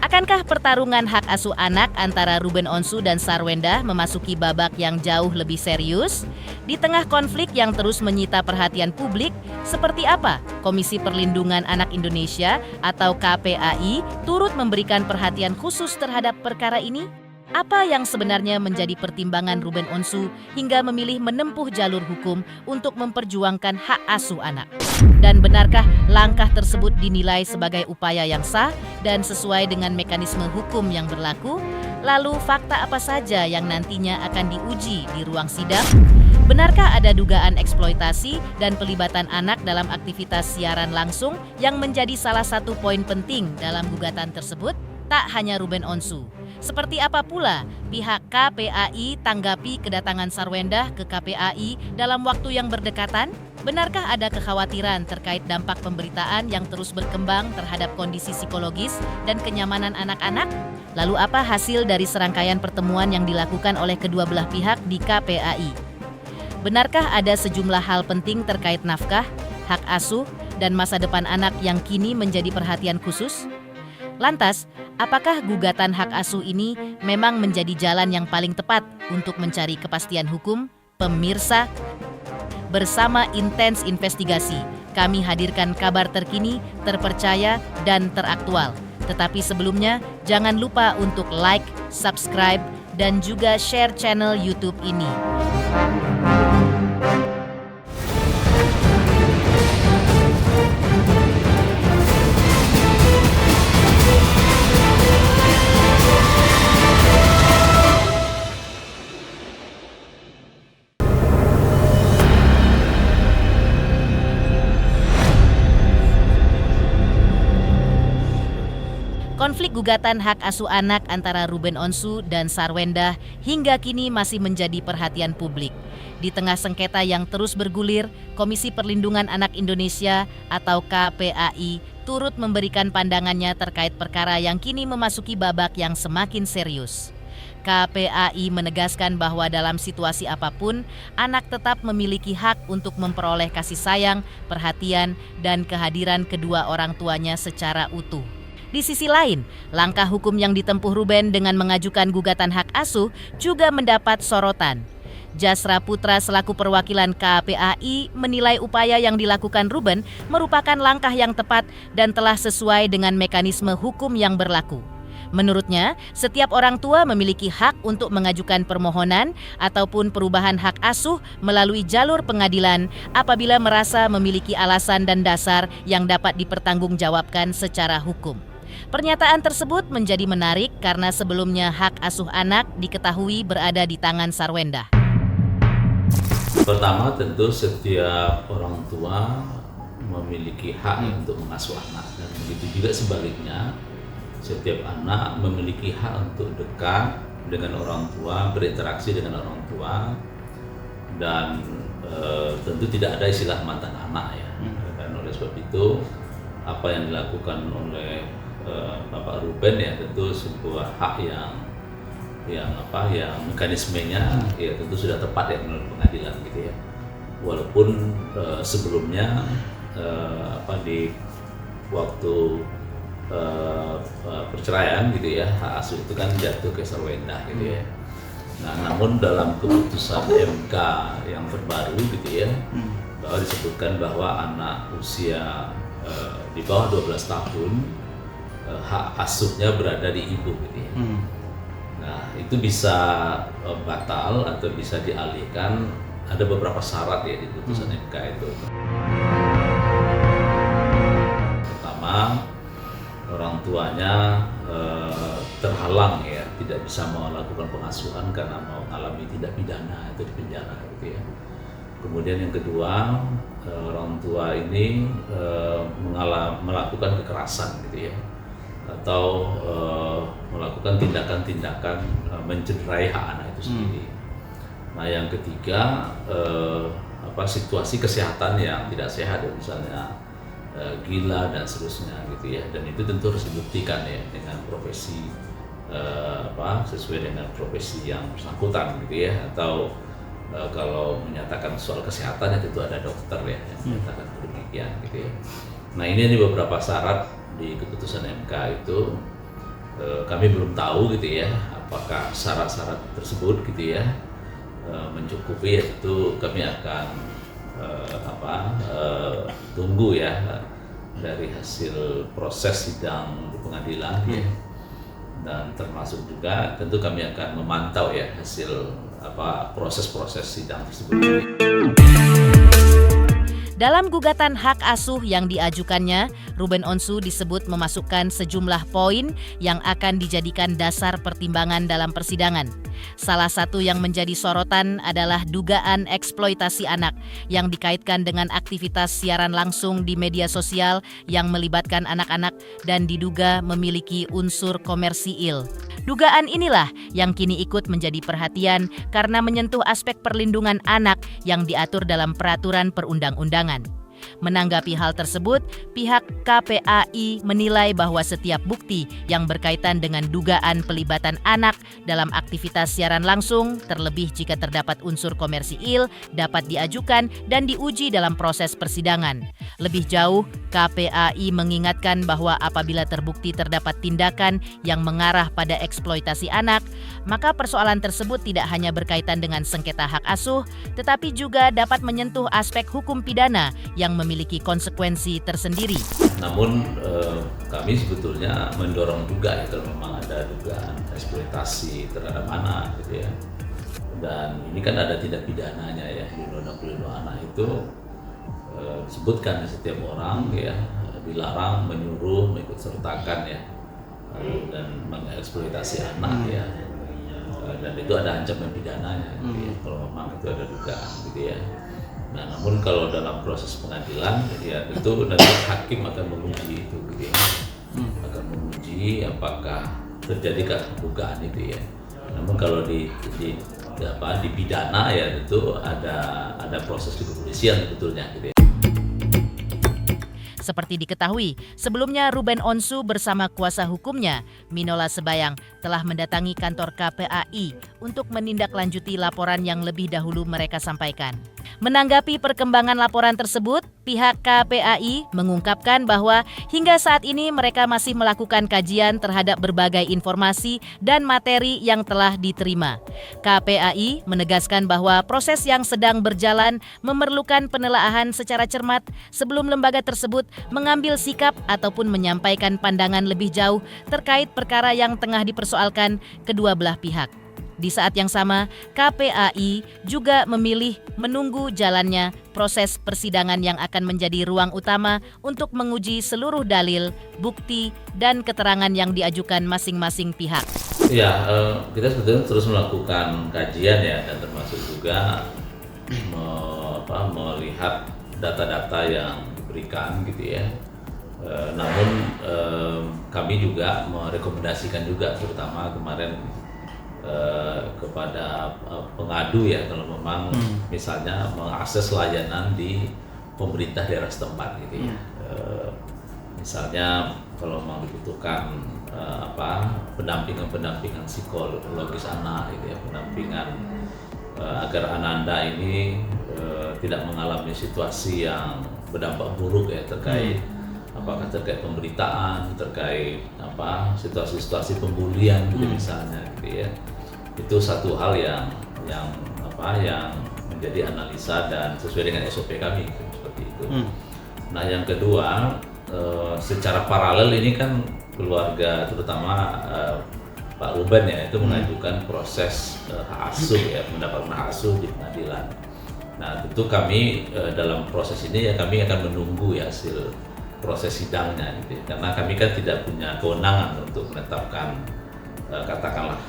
Akankah pertarungan hak asuh anak antara Ruben Onsu dan Sarwendah memasuki babak yang jauh lebih serius? Di tengah konflik yang terus menyita perhatian publik, seperti apa Komisi Perlindungan Anak Indonesia atau KPAI turut memberikan perhatian khusus terhadap perkara ini? Apa yang sebenarnya menjadi pertimbangan Ruben Onsu hingga memilih menempuh jalur hukum untuk memperjuangkan hak asuh anak? Dan benarkah langkah tersebut dinilai sebagai upaya yang sah dan sesuai dengan mekanisme hukum yang berlaku? Lalu fakta apa saja yang nantinya akan diuji di ruang sidang? Benarkah ada dugaan eksploitasi dan pelibatan anak dalam aktivitas siaran langsung yang menjadi salah satu poin penting dalam gugatan tersebut? Tak hanya Ruben Onsu. Seperti apa pula pihak KPAI tanggapi kedatangan Sarwendah ke KPAI dalam waktu yang berdekatan? Benarkah ada kekhawatiran terkait dampak pemberitaan yang terus berkembang terhadap kondisi psikologis dan kenyamanan anak-anak? Lalu apa hasil dari serangkaian pertemuan yang dilakukan oleh kedua belah pihak di KPAI? Benarkah ada sejumlah hal penting terkait nafkah, hak asuh, dan masa depan anak yang kini menjadi perhatian khusus? Lantas, apakah gugatan hak asuh ini memang menjadi jalan yang paling tepat untuk mencari kepastian hukum? Pemirsa, bersama Intens Investigasi, kami hadirkan kabar terkini, terpercaya, dan teraktual. Tetapi sebelumnya, jangan lupa untuk like, subscribe, dan juga share channel YouTube ini. Konflik gugatan hak asuh anak antara Ruben Onsu dan Sarwendah hingga kini masih menjadi perhatian publik. Di tengah sengketa yang terus bergulir, Komisi Perlindungan Anak Indonesia atau KPAI turut memberikan pandangannya terkait perkara yang kini memasuki babak yang semakin serius. KPAI menegaskan bahwa dalam situasi apapun, anak tetap memiliki hak untuk memperoleh kasih sayang, perhatian, dan kehadiran kedua orang tuanya secara utuh. Di sisi lain, langkah hukum yang ditempuh Ruben dengan mengajukan gugatan hak asuh juga mendapat sorotan. Jasra Putra selaku perwakilan KPAI menilai upaya yang dilakukan Ruben merupakan langkah yang tepat dan telah sesuai dengan mekanisme hukum yang berlaku. Menurutnya, setiap orang tua memiliki hak untuk mengajukan permohonan ataupun perubahan hak asuh melalui jalur pengadilan apabila merasa memiliki alasan dan dasar yang dapat dipertanggungjawabkan secara hukum. Pernyataan tersebut menjadi menarik karena sebelumnya hak asuh anak diketahui berada di tangan Sarwendah. Pertama, tentu setiap orang tua memiliki hak untuk mengasuh anak, dan begitu juga sebaliknya, setiap anak memiliki hak untuk dekat dengan orang tua, berinteraksi dengan orang tua, dan tentu tidak ada istilah mantan anak ya. Dan oleh sebab itu, apa yang dilakukan oleh Bapak Ruben ya tentu sebuah hak yang mekanismenya ya tentu sudah tepat ya menurut pengadilan gitu ya. Walaupun sebelumnya di waktu perceraian gitu ya, hak asuh itu kan jatuh ke Sarwendah gitu ya. Nah, namun dalam keputusan MK yang terbaru gitu ya, bahwa disebutkan bahwa anak usia di bawah 12 tahun hak asuhnya berada di ibu gitu ya. Nah, itu bisa batal atau bisa dialihkan, ada beberapa syarat ya di putusan MK itu. Pertama, orang tuanya terhalang ya, tidak bisa melakukan pengasuhan karena mengalami tindak pidana atau dipenjara gitu ya. Kemudian yang kedua, orang tua ini melakukan kekerasan gitu ya, atau melakukan tindakan-tindakan mencederai hak anak itu sendiri. Nah, yang ketiga, situasi kesehatan yang tidak sehat, misalnya gila dan seterusnya gitu ya, dan itu tentu harus dibuktikan ya dengan profesi sesuai dengan profesi yang bersangkutan gitu ya, atau kalau menyatakan soal kesehatan ya tentu ada dokter ya yang menyatakan demikian gitu ya. Nah, ini beberapa syarat di keputusan MK itu kami belum tahu gitu ya apakah syarat-syarat tersebut gitu ya mencukupi. Itu kami akan tunggu ya dari hasil proses sidang di pengadilan ya. Dan termasuk juga tentu kami akan memantau ya hasil proses-proses sidang tersebut. Dalam gugatan hak asuh yang diajukannya, Ruben Onsu disebut memasukkan sejumlah poin yang akan dijadikan dasar pertimbangan dalam persidangan. Salah satu yang menjadi sorotan adalah dugaan eksploitasi anak yang dikaitkan dengan aktivitas siaran langsung di media sosial yang melibatkan anak-anak dan diduga memiliki unsur komersil. Dugaan inilah yang kini ikut menjadi perhatian karena menyentuh aspek perlindungan anak yang diatur dalam peraturan perundang-undangan. Menanggapi hal tersebut, pihak KPAI menilai bahwa setiap bukti yang berkaitan dengan dugaan pelibatan anak dalam aktivitas siaran langsung, terlebih jika terdapat unsur komersil, dapat diajukan dan diuji dalam proses persidangan. Lebih jauh, KPAI mengingatkan bahwa apabila terbukti terdapat tindakan yang mengarah pada eksploitasi anak, maka persoalan tersebut tidak hanya berkaitan dengan sengketa hak asuh, tetapi juga dapat menyentuh aspek hukum pidana yang memiliki konsekuensi tersendiri. Namun kami sebetulnya mendorong juga ya kalau memang ada dugaan eksploitasi terhadap anak gitu ya. Dan ini kan ada tindak pidananya ya di Undang-Undang Perlindungan Anak itu disebutkan setiap orang ya dilarang menyuruh, mengikut sertakan ya dan mengeksploitasi anak ya. Dan itu ada ancaman pidananya gitu ya, kalau memang itu ada dugaan gitu ya. Nah, namun kalau dalam proses pengadilan ya itu nanti hakim akan menguji itu gitu ya. Akan menguji apakah terjadi dugaan itu ya. Namun kalau di pidana ya itu ada proses di kepolisian sebetulnya gitu ya. Seperti diketahui, sebelumnya Ruben Onsu bersama kuasa hukumnya, Minola Sebayang, telah mendatangi kantor KPAI untuk menindaklanjuti laporan yang lebih dahulu mereka sampaikan. Menanggapi perkembangan laporan tersebut, pihak KPAI mengungkapkan bahwa hingga saat ini mereka masih melakukan kajian terhadap berbagai informasi dan materi yang telah diterima. KPAI menegaskan bahwa proses yang sedang berjalan memerlukan penelaahan secara cermat sebelum lembaga tersebut mengambil sikap ataupun menyampaikan pandangan lebih jauh terkait perkara yang tengah dipersoalkan kedua belah pihak. Di saat yang sama, KPAI juga memilih menunggu jalannya proses persidangan yang akan menjadi ruang utama untuk menguji seluruh dalil, bukti, dan keterangan yang diajukan masing-masing pihak. Ya, kita sebetulnya terus melakukan kajian ya, dan termasuk juga melihat data-data yang diberikan gitu ya. Namun kami juga merekomendasikan juga, terutama kemarin kepada pengadu ya, kalau memang misalnya mengakses layanan di pemerintah daerah setempat gitu ya. Misalnya kalau memang dibutuhkan pendampingan psikologis anak gitu ya, pendampingan agar anak Anda ini tidak mengalami situasi yang berdampak buruk ya, terkait apakah terkait pemberitaan, terkait situasi-situasi pembulian gitu misalnya gitu ya. Itu satu hal yang menjadi analisa dan sesuai dengan SOP kami seperti itu. Nah, yang kedua, secara paralel ini kan keluarga terutama Pak Ruben ya itu mengajukan proses hak asuh ya, mendapatkan hak asuh di pengadilan. Nah, tentu kami dalam proses ini ya kami akan menunggu ya hasil proses sidangnya gitu ya. Karena kami kan tidak punya kewenangan untuk menetapkan katakanlah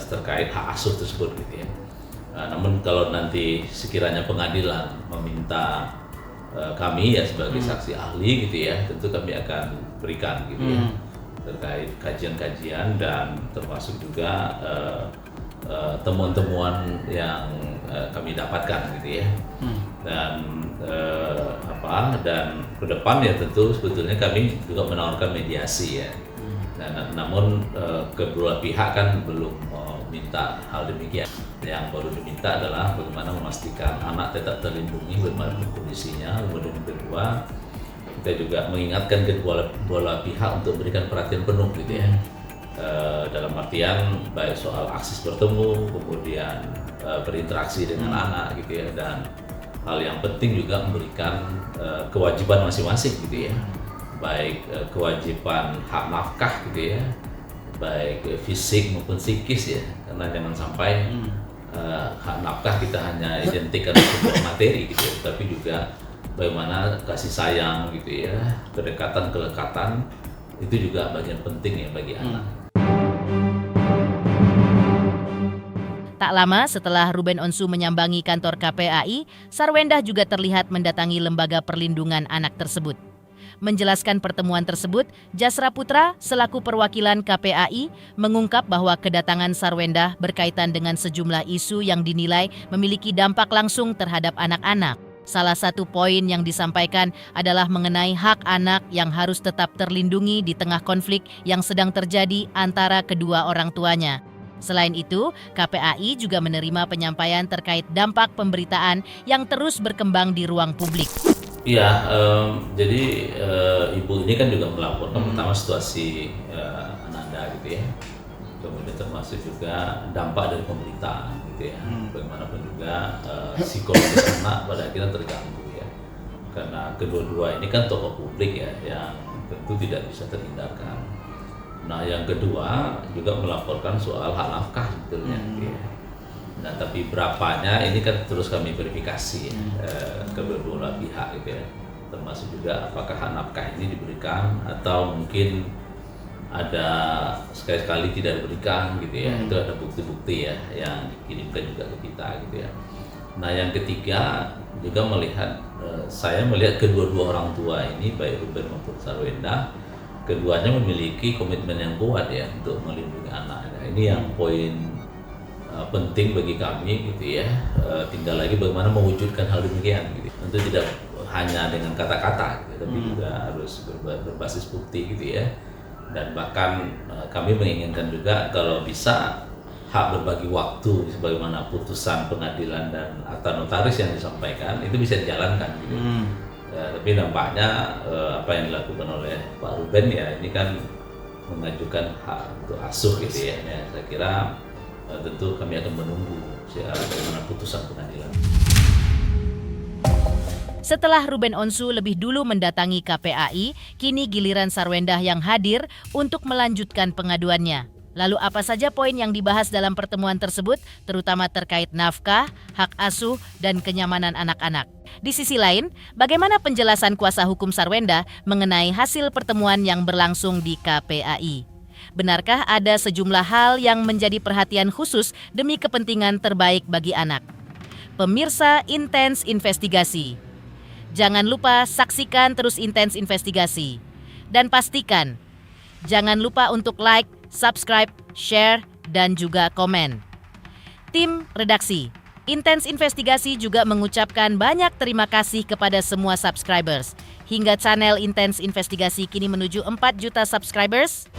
terkait hak asuh tersebut gitu ya. Namun kalau nanti sekiranya pengadilan meminta kami ya sebagai saksi ahli gitu ya, tentu kami akan berikan gitu ya terkait kajian-kajian dan termasuk juga temuan-temuan yang kami dapatkan gitu ya. Dan ke depan ya tentu sebetulnya kami juga menawarkan mediasi ya. Namun kedua pihak kan belum minta hal demikian. Yang baru diminta adalah bagaimana memastikan anak tetap terlindungi bagaimanapun kondisinya. Kemudian yang kedua, kita juga mengingatkan kedua belah pihak untuk memberikan perhatian penuh gitu ya dalam artian baik soal akses bertemu, kemudian berinteraksi dengan anak gitu ya, dan hal yang penting juga memberikan kewajiban masing-masing gitu ya, baik kewajiban hak nafkah gitu ya, baik fisik maupun psikis ya, karena jangan sampai hak nafkah kita hanya identik dengan sebuah materi gitu ya, tapi juga bagaimana kasih sayang gitu ya, kedekatan, kelekatan itu juga bagian penting ya bagi anak. Tak lama setelah Ruben Onsu menyambangi kantor KPAI, Sarwendah juga terlihat mendatangi lembaga perlindungan anak tersebut. Menjelaskan pertemuan tersebut, Jasra Putra selaku perwakilan KPAI mengungkap bahwa kedatangan Sarwendah berkaitan dengan sejumlah isu yang dinilai memiliki dampak langsung terhadap anak-anak. Salah satu poin yang disampaikan adalah mengenai hak anak yang harus tetap terlindungi di tengah konflik yang sedang terjadi antara kedua orang tuanya. Selain itu, KPAI juga menerima penyampaian terkait dampak pemberitaan yang terus berkembang di ruang publik. Iya, jadi ibu ini kan juga melaporkan pertama situasi Ananda gitu ya, kemudian termasuk juga dampak dari pemberitaan gitu ya, bagaimanapun juga psikologis anak pada akhirnya terganggu ya, karena kedua-dua ini kan tokoh publik ya, yang tentu tidak bisa terhindarkan. Nah, yang kedua juga melaporkan soal hak nafkah sebetulnya. Gitu ya. Nah, tapi berapanya ini kan terus kami verifikasi kedua-dua pihak gitu ya. Termasuk juga apakah hak nafkah ini diberikan atau mungkin ada sekali-sekali tidak diberikan gitu ya. Itu ada bukti-bukti ya yang dikirimkan juga ke kita gitu ya. Nah, yang ketiga juga melihat saya melihat kedua-dua orang tua ini baik Ruben maupun Sarwendah, keduanya memiliki komitmen yang kuat ya untuk melindungi anak. Nah, ini yang poin penting bagi kami gitu ya. Tinggal lagi bagaimana mewujudkan hal demikian gitu. Tentu tidak hanya dengan kata-kata gitu, tapi juga harus berbasis bukti gitu ya. Dan bahkan kami menginginkan juga kalau bisa hak berbagi waktu sebagaimana putusan pengadilan dan akta notaris yang disampaikan itu bisa dijalankan gitu. Tapi nampaknya apa yang dilakukan oleh Pak Ruben ya ini kan mengajukan hak untuk asuh gitu ya. Saya kira tentu kami akan menunggu bagaimana putusan pengadilan. Setelah Ruben Onsu lebih dulu mendatangi KPAI, kini giliran Sarwendah yang hadir untuk melanjutkan pengaduannya. Lalu apa saja poin yang dibahas dalam pertemuan tersebut, terutama terkait nafkah, hak asuh, dan kenyamanan anak-anak? Di sisi lain, bagaimana penjelasan kuasa hukum Sarwendah mengenai hasil pertemuan yang berlangsung di KPAI? Benarkah ada sejumlah hal yang menjadi perhatian khusus demi kepentingan terbaik bagi anak? Pemirsa Intens Investigasi, jangan lupa saksikan terus Intens Investigasi. Dan pastikan, jangan lupa untuk like, subscribe, share, dan juga komen. Tim redaksi Intens Investigasi juga mengucapkan banyak terima kasih kepada semua subscribers. Hingga channel Intens Investigasi kini menuju 4 juta subscribers.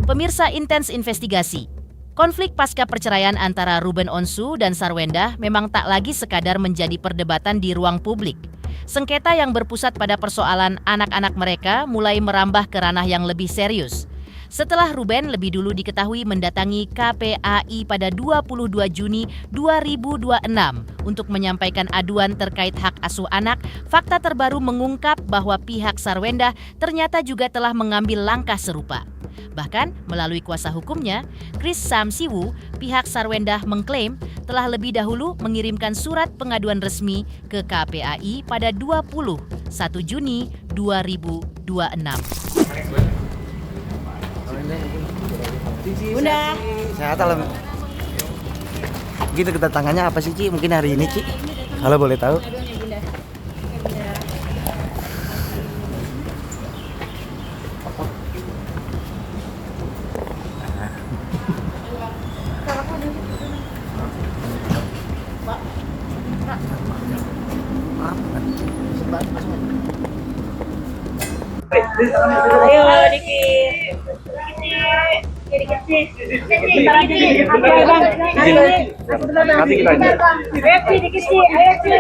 Pemirsa Intens Investigasi, konflik pasca perceraian antara Ruben Onsu dan Sarwendah memang tak lagi sekadar menjadi perdebatan di ruang publik. Sengketa yang berpusat pada persoalan anak-anak mereka mulai merambah ke ranah yang lebih serius. Setelah Ruben lebih dulu diketahui mendatangi KPAI pada 22 Juni 2026 untuk menyampaikan aduan terkait hak asuh anak, fakta terbaru mengungkap bahwa pihak Sarwendah ternyata juga telah mengambil langkah serupa. Bahkan melalui kuasa hukumnya, Chris Samsiwu, pihak Sarwendah mengklaim telah lebih dahulu mengirimkan surat pengaduan resmi ke KPAI pada 21 Juni 2026. Bunda, sehat alam. Gitu kedatangannya apa sih, Ci? Mungkin hari ini, Ci? Kalau boleh tahu. Ayo dikit. Dikit sih. Bentar aja nih. Ayo bang. Ayo dikit sih. Ayo sih.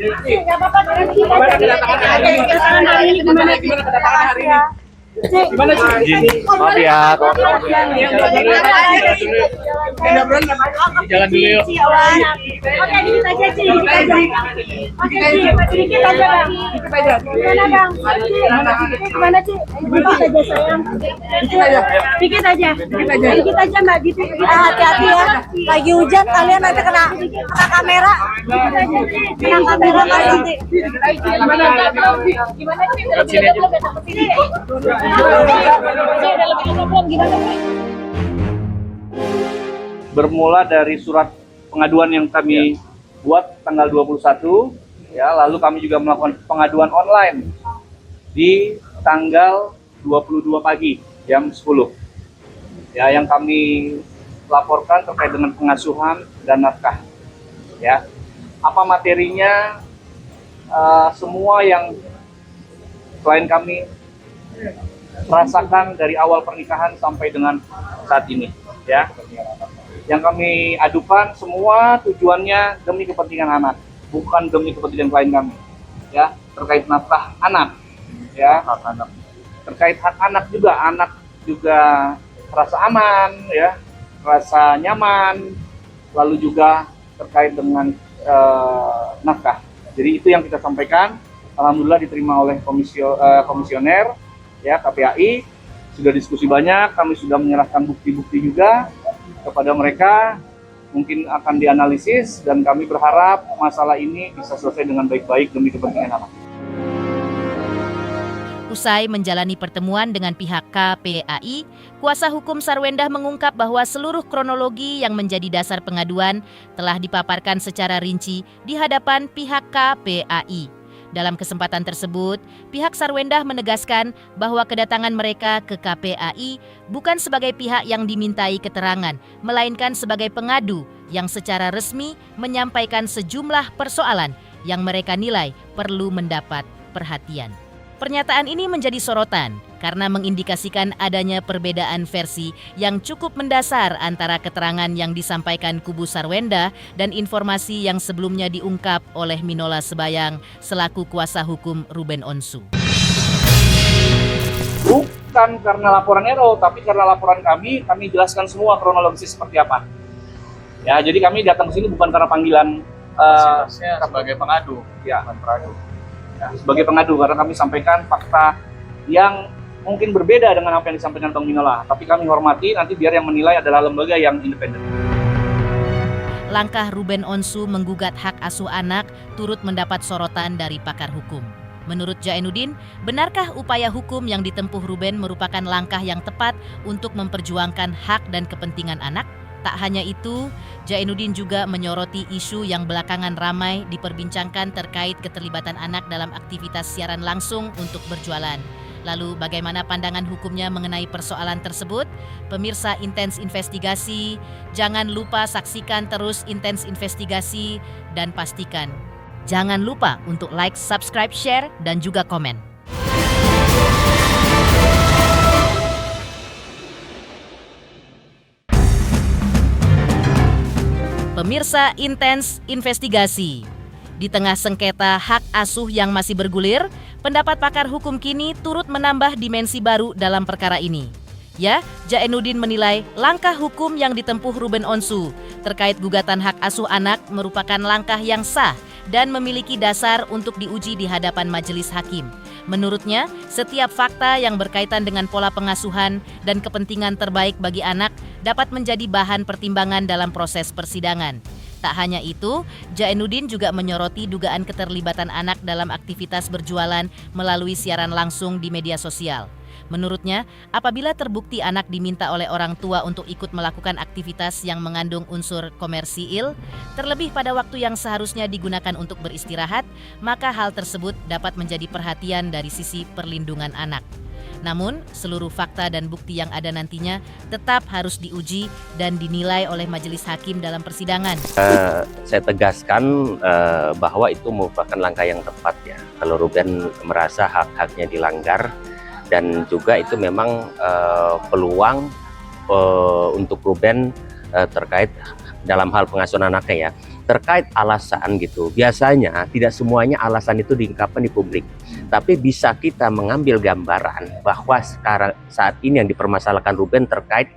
Nggak apa-apa, nanti kedatangan hari ini gimana? Gimana hari ini? Gimana sih? Maaf ya. Jalan dulu yuk. Oke, dikit aja sih, dikit aja. Oke, dikit aja bang. Gimana bang? Gimana sih? Dikit aja sayang. Dikit aja. Dikit aja mbak. Hati-hati ya. Lagi hujan kalian nanti kena kamera. Kena kamera kan nanti. Gimana sih? Udah belum datang ke sini? Bermula dari surat pengaduan yang kami buat tanggal 21, ya, lalu kami juga melakukan pengaduan online di tanggal 22 pagi jam 10. Ya, yang kami laporkan terkait dengan pengasuhan dan nafkah. Ya, apa materinya? Semua yang klien kami rasakan dari awal pernikahan sampai dengan saat ini, ya. Yang kami adukan semua tujuannya demi kepentingan anak, bukan demi kepentingan klien kami, ya. Terkait nafkah anak, ya. Terkait hak anak juga rasa aman, ya, rasa nyaman, lalu juga terkait dengan nafkah. Jadi itu yang kita sampaikan. Alhamdulillah diterima oleh komisioner, ya, KPAI. Sudah diskusi banyak, kami sudah menyerahkan bukti-bukti juga kepada mereka, mungkin akan dianalisis, dan kami berharap masalah ini bisa selesai dengan baik-baik demi kepentingan anak. Usai menjalani pertemuan dengan pihak KPAI, kuasa hukum Sarwendah mengungkap bahwa seluruh kronologi yang menjadi dasar pengaduan telah dipaparkan secara rinci di hadapan pihak KPAI. Dalam kesempatan tersebut, pihak Sarwendah menegaskan bahwa kedatangan mereka ke KPAI bukan sebagai pihak yang dimintai keterangan, melainkan sebagai pengadu yang secara resmi menyampaikan sejumlah persoalan yang mereka nilai perlu mendapat perhatian. Pernyataan ini menjadi sorotan karena mengindikasikan adanya perbedaan versi yang cukup mendasar antara keterangan yang disampaikan kubu Sarwendah dan informasi yang sebelumnya diungkap oleh Minola Sebayang selaku kuasa hukum Ruben Onsu. Bukan karena laporan Ero, tapi karena laporan kami jelaskan semua kronologisnya seperti apa. Ya, jadi kami datang ke sini bukan karena panggilan sebagai pengadu, ya, bukan pengadu. Ya, sebagai pengadu, karena kami sampaikan fakta yang mungkin berbeda dengan apa yang disampaikan Bang Minola, tapi kami hormati, nanti biar yang menilai adalah lembaga yang independen. Langkah Ruben Onsu menggugat hak asuh anak turut mendapat sorotan dari pakar hukum. Menurut Jainuddin, benarkah upaya hukum yang ditempuh Ruben merupakan langkah yang tepat untuk memperjuangkan hak dan kepentingan anak? Tak hanya itu, Jainuddin juga menyoroti isu yang belakangan ramai diperbincangkan terkait keterlibatan anak dalam aktivitas siaran langsung untuk berjualan. Lalu bagaimana pandangan hukumnya mengenai persoalan tersebut? Pemirsa Intens Investigasi, jangan lupa saksikan terus Intens Investigasi dan pastikan jangan lupa untuk like, subscribe, share, dan juga komen. Pemirsa Intens Investigasi, di tengah sengketa hak asuh yang masih bergulir, pendapat pakar hukum kini turut menambah dimensi baru dalam perkara ini. Ya, Jainuddin menilai langkah hukum yang ditempuh Ruben Onsu terkait gugatan hak asuh anak merupakan langkah yang sah dan memiliki dasar untuk diuji di hadapan majelis hakim. Menurutnya, setiap fakta yang berkaitan dengan pola pengasuhan dan kepentingan terbaik bagi anak dapat menjadi bahan pertimbangan dalam proses persidangan. Tak hanya itu, Jainuddin juga menyoroti dugaan keterlibatan anak dalam aktivitas berjualan melalui siaran langsung di media sosial. Menurutnya, apabila terbukti anak diminta oleh orang tua untuk ikut melakukan aktivitas yang mengandung unsur komersil, terlebih pada waktu yang seharusnya digunakan untuk beristirahat, maka hal tersebut dapat menjadi perhatian dari sisi perlindungan anak. Namun, seluruh fakta dan bukti yang ada nantinya tetap harus diuji dan dinilai oleh majelis hakim dalam persidangan. Saya tegaskan bahwa itu merupakan langkah yang tepat ya. Kalau Ruben merasa hak-haknya dilanggar, dan juga itu memang peluang untuk Ruben terkait dalam hal pengasuhan anaknya ya. terkait alasan gitu. Biasanya tidak semuanya alasan itu diungkapkan di publik, tapi bisa kita mengambil gambaran bahwa sekarang saat ini yang dipermasalahkan Ruben terkait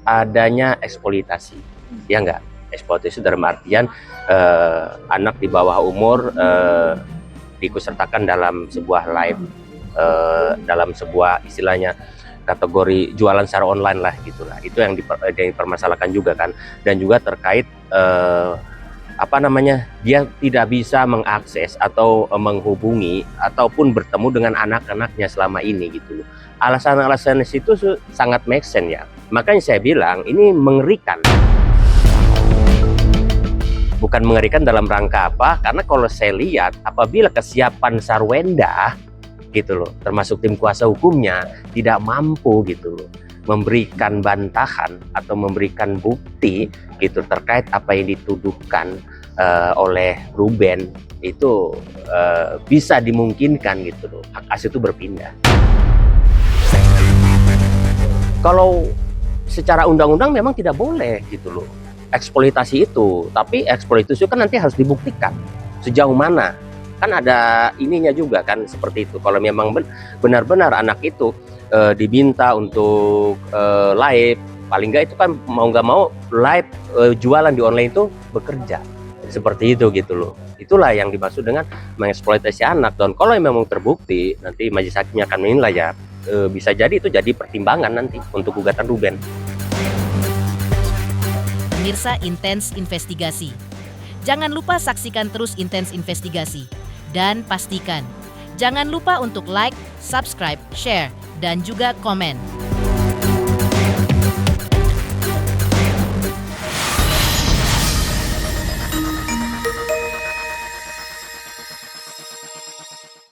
adanya eksploitasi, ya enggak? Eksploitasi dalam artian anak di bawah umur diikutsertakan dalam sebuah live, dalam sebuah istilahnya kategori jualan secara online lah gitulah. Itu yang dipermasalahkan juga kan, dan juga terkait dia tidak bisa mengakses atau menghubungi ataupun bertemu dengan anak-anaknya selama ini gitu loh. Alasan-alasan itu sangat make sense ya. Makanya saya bilang ini mengerikan. Bukan mengerikan dalam rangka apa? Karena kalau saya lihat apabila kesiapan Sarwenda gitu loh, termasuk tim kuasa hukumnya tidak mampu gitu loh memberikan bantahan atau memberikan bukti gitu terkait apa yang dituduhkan oleh Ruben, itu bisa dimungkinkan gitu loh hak asuh itu berpindah. Kalau secara undang-undang memang tidak boleh gitu loh eksploitasi itu, tapi eksploitasi kan nanti harus dibuktikan sejauh mana. Kan ada ininya juga kan seperti itu. Kalau memang benar-benar anak itu diminta untuk live, paling nggak itu kan mau nggak mau live jualan di online itu bekerja seperti itu gitu loh. Itulah yang dimaksud dengan mengeksploitasi anak. Dan kalau memang terbukti, nanti majelis hakimnya akan menilai ya, bisa jadi itu jadi pertimbangan nanti untuk gugatan Ruben. Pemirsa Intens Investigasi, jangan lupa saksikan terus Intens Investigasi. Dan pastikan, jangan lupa untuk like, subscribe, share, dan juga komen.